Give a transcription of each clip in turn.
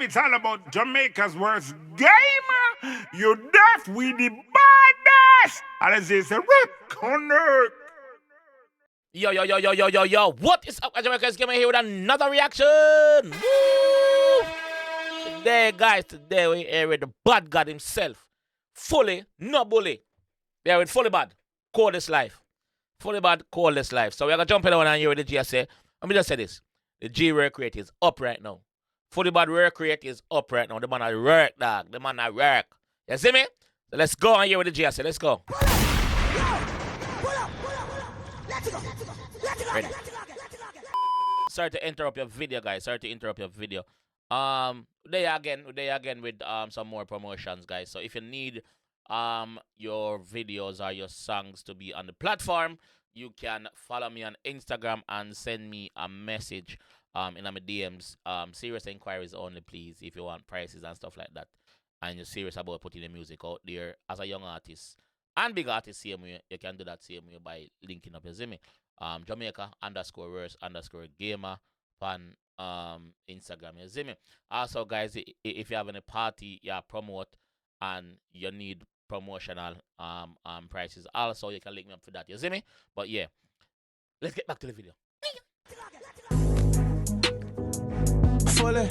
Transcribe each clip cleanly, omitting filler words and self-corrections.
it's all about Jamaica's worst game. You deaf, we the baddest. And as they say, connect. Yo. What is up, Jamaica's Gamer here with another reaction? Woo! Today, guys, we're here with the bad God himself. Fully, no bully. They're with Fully Bad, Coldest Life. Fully Bad, Coldest Life. So we're going to jump in on here with the G. I say, let me just say this. The G work rate is up right now. Fully Bad work rate is up right now. The man at work, dog. The man at work. You see me? So let's go on here with the G. I say, let's go. Ready. Sorry to interrupt your video, guys. Sorry to interrupt your video. They again with some more promotions, guys. So if you need your videos or your songs to be on the platform, you can follow me on Instagram and send me a message in my DMs. Serious inquiries only, please, if you want prices and stuff like that, and you're serious about putting the music out there as a young artist and big artist, same way, you can do that same way by linking up. You see me? Jamaica_verse_gamer on Instagram. You see me? Also, guys, if you have any party you promote and you need promotional prices, also you can link me up for that. You see me? But yeah, let's get back to the video. Fully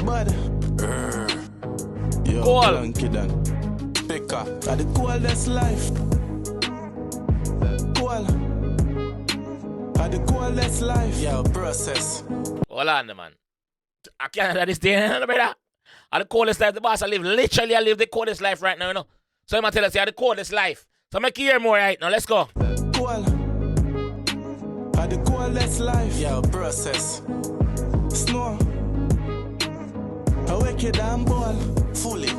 Bud Yo, Cool. Picker at the coldest life. Cool at the coldest life. Yo, process. Hold on, man. I can't do this thing, brother. At the coldest life, the boss I live the coldest life right now, you know. So I'm gonna tell us, the coldest life. So make you hear more right now. Let's go. Cool at the coldest life. Yo, process. Snow. A wicked and ball. Fully.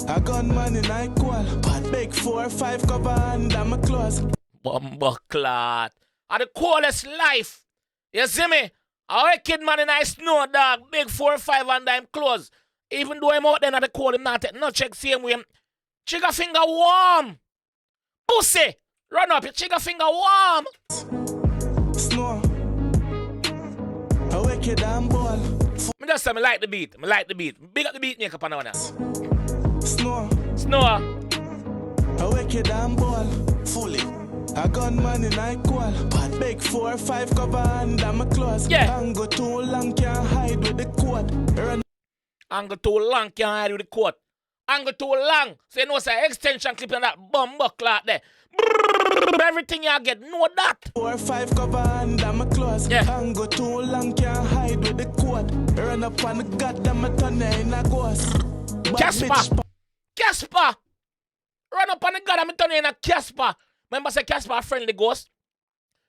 A gunman in I call. But big 4 or 5 cover and I'm a close. Bumbleclot. At the coldest life. You see me? A wicked man in I snow, dog. Big 4 or 5 and I'm close. Even though I'm out there at the cold, I'm not taking no check same way. Trigger finger warm. Pussy. Run up, your trigger finger warm. Snow. A wicked and ball. Me just say, I like the beat. Big up the beat makeup on that. Snow. Snow. A wicked and ball. Fully. A gunman in I call. But big 4 or 5 cover and I'm a close. Yeah. Angle too long can't hide with the quad. Angle too long can't hide with the coat. Angle too long. So you know say extension clip on that bumbleclot there. Brrr, everything you get, know that. 4 or 5 cover and I'm a close. Yeah. Angle too long can't hide with the quad. Run up on the goddamn a ton in a ghost. Casper. Run up on the god, I'm turning in a Casper. Remember say Casper a friendly ghost.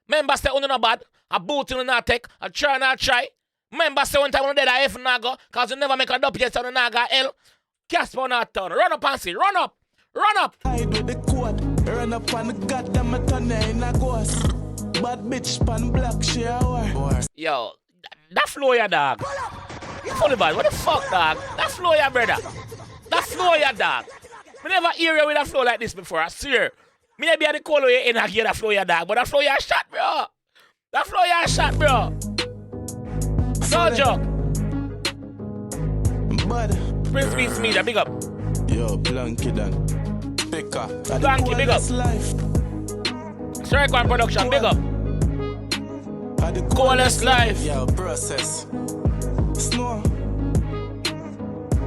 Remember say uno no bad. A boot in the take. A try not try. Remember say one time on dead I F nago. Cause you never make a dub yet on the naga L. Casper not turn. Run up and see. Run up. Hide with the quad. Run up on the goddamn a ton in a ghost. Bad bitch pan black she a war. Yo, that flow ya dog. Fully Bad, what the fuck dog? That flow ya brother. That flow ya dog. Me never hear you with a flow like this before, I swear. Me never be at the call you in and hear that flow ya dog, but that flow ya shot, bro. That flow ya shot, bro. No joke. Bud. Prince Beats Media, big up. Yo, Blanky Dan. Picker. Blanky, big up. Strike One Production, big up. At the Coldest Life. Yo, process. Snow.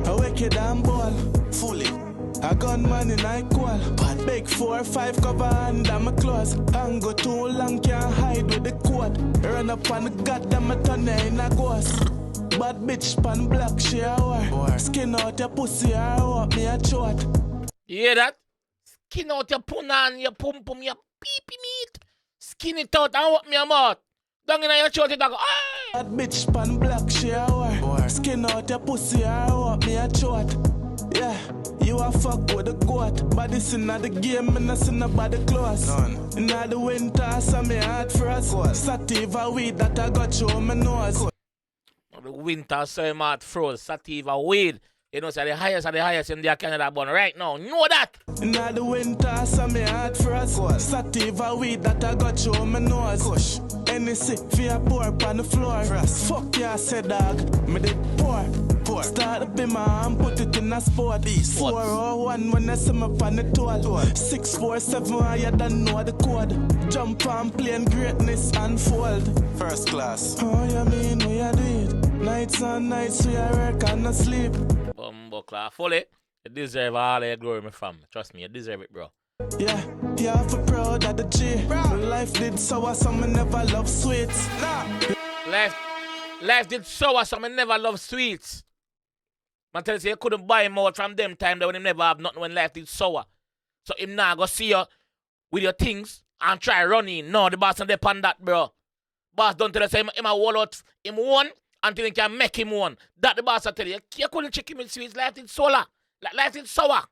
A wicked and ball. Fully. A gunman in I call. But big 4 or 5 cover and I'm a close. Angle too long can't hide with the quad. Run up on the goddamn a ton in a ghost. Bad bitch pan black she a war. Skin out your pussy or up me a throat. You hear that? Skin out your punan, your pum your pee meat. Skin it out and walk me a mouth. Down in your throat, you go, aye! Bad bitch pan black she a war. Skin out your pussy or up me a throat. Yeah, you a fuck with the goat. But this in the game, and I see nobody close. In the winter, so me hard for us. Sativa weed that I got you on my nose. The winter, so I'm hard froze. Sativa weed. You know, so the highest in the Canada bun right now. Know that? In the winter, so me hard for us. Sativa weed that I got you on my nose. Hennessy for a pour on the floor. Fuck yeah, I said dog. Me did pour. Start up in my and put it in a sport. 401 when I see me on the toll. 647 higher than know the code. Jump on plane, greatness unfold. First class. Oh, you mean we are do it? Nights and nights we are work and not sleep. Buckler, fully. You deserve all your glory, my fam. Trust me, you deserve it, bro. Yeah, for proud of the G. My life did sour, so me never love sweets. Life did sour, so me never love sweets. Man tell you couldn't buy him out from them time that when him never have nothing when life did sour. So him now go see you with your things and try running. No, the boss and they pan that, bro. Boss don't tell us him a wall out him one until he can make him one. That the boss will tell you. You couldn't check him in sweets. Life did sour. Life did sour.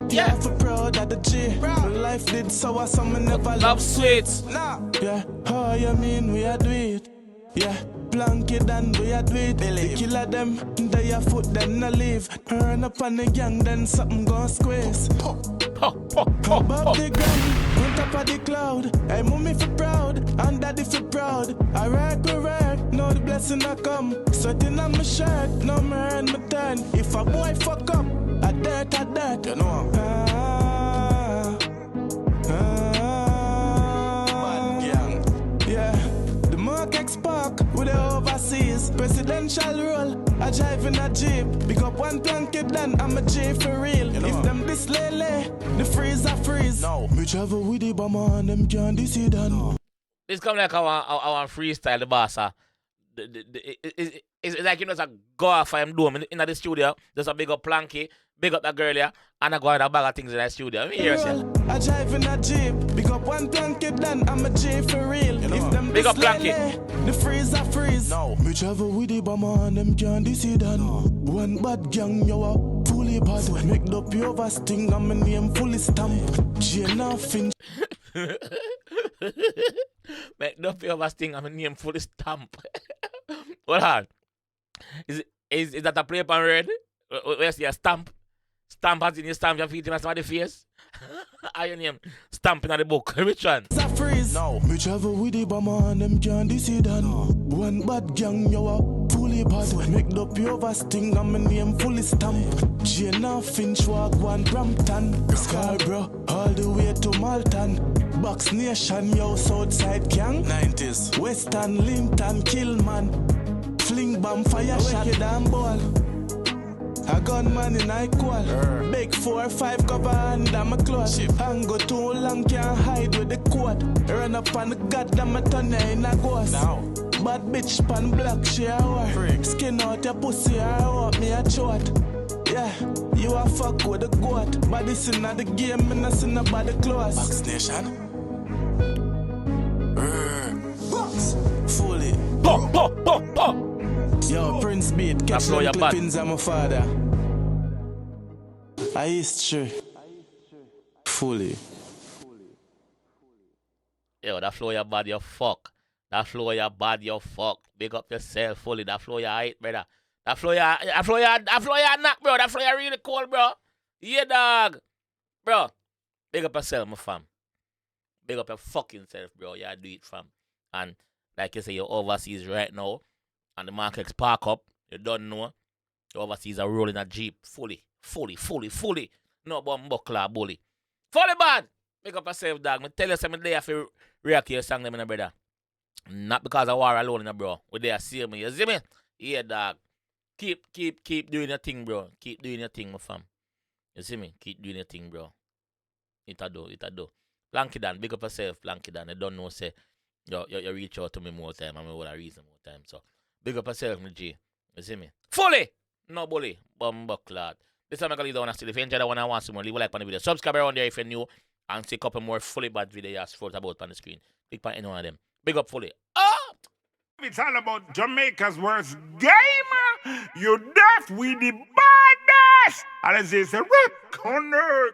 Yeah, for proud of the G. My life did sour, so me never love sweets. Nah. Yeah, how you mean we are do it? Yeah, blanket and we are do it. The killer them, they a foot them no leave. Turn up on the gang, then something gon' squeeze. Above the ground, on top of the cloud. Hey, mommy for proud, and daddy for proud. I work, now the blessing I come. Sweating on my shirt, no me earn my turn. If a boy fuck up, a dirt, you know. Yeah, the Mark Park with the overseas presidential role. I drive in a jeep, big up one blanket done. I'm a J for real. You know. If them this lele, the freezer freeze. No, me travel with the bomber and them can't decide. No. This come like our freestyle, the boss. It's like, you know, it's a go off I'm doing in the studio. There's a big up planky, big up that girl here, and I go out a bag of things in the studio. Let me hear yourself. I drive in a jeep, big up one blanket done. I'm a J for real. You know. If them big up blanket, the freezer freeze. No, me travel with the bomber and them can't decide. No. One bad gang, you are fully bad. Make up your oversting and my name fully stamp. Jenna Finch. Make up your oversting and my name fully stamp. Hold on. Is that a play pan red? Where's your stamp? Stamp as in you stamp your feet in somebody's face? How your name? Stamping on the book. Which one? No. Me travel with the bomber and them can't decide. No. One bad gang, you are fully bad. Make up your oversting and my name fully stamp. Jenna Finch walk one Brampton. Scarborough all the way to Malton. Box Nation, yo, Southside gang. 90s. Western, Linton, Killman. Fling bomb, fire shot, you damn ball. A gunman in 𝐑𝐄𝐂𝐓𝐈𝐎𝐍. Big 4 or 5 cover under my clothes. Hang go too long, can't hide with the coat. Run up on the goddamn a turn in a ghost. Now. Bad bitch pan black, she a whore. Skin out your pussy, I hope me a short. Yeah, you a fuck with the goat. But this in the game, me not see nobody close. Box Nation. Box. Fully. Yo, Prince Beat, catch them clippings of my father. A history. Fully. Yo, that flow you bad, you fuck. That flow you bad, you fuck. Big up yourself fully. That flow you hate, brother. That flow you knock, bro. That flow you really cold, bro. Yeah, dog. Bro, big up yourself, my fam. Big up your fucking self, bro. Yeah, do it, fam. And like you say, you're overseas right now. And the markets park up. You don't know. The overseas are rolling a jeep. Fully. No bomb buckler bully. Fully bad. Big up yourself, dog. Me tell you something there for react your song, them, brother. Not because I war alone, bro. We there see me. You see me? Yeah, dog. Keep doing your thing, bro. Keep doing your thing, my fam. You see me? Keep doing your thing, bro. It a do. Blanky Dan, big up yourself, Blanky Dan. I don't know, say, you reach out to me more time, and I will reason more time. So, big up yourself, my G. You see me? Fully! No bully. Bumbucklad. This time I'm going to leave the one still. If you enjoyed the one I want some more, leave a like on the video. Subscribe around there if you're new. And see a couple more fully bad videos float about on the screen. Click on any one of them. Big up fully. Ah! It's all about Jamaica's worst game. You deaf with the baddest. And it's a rip corner.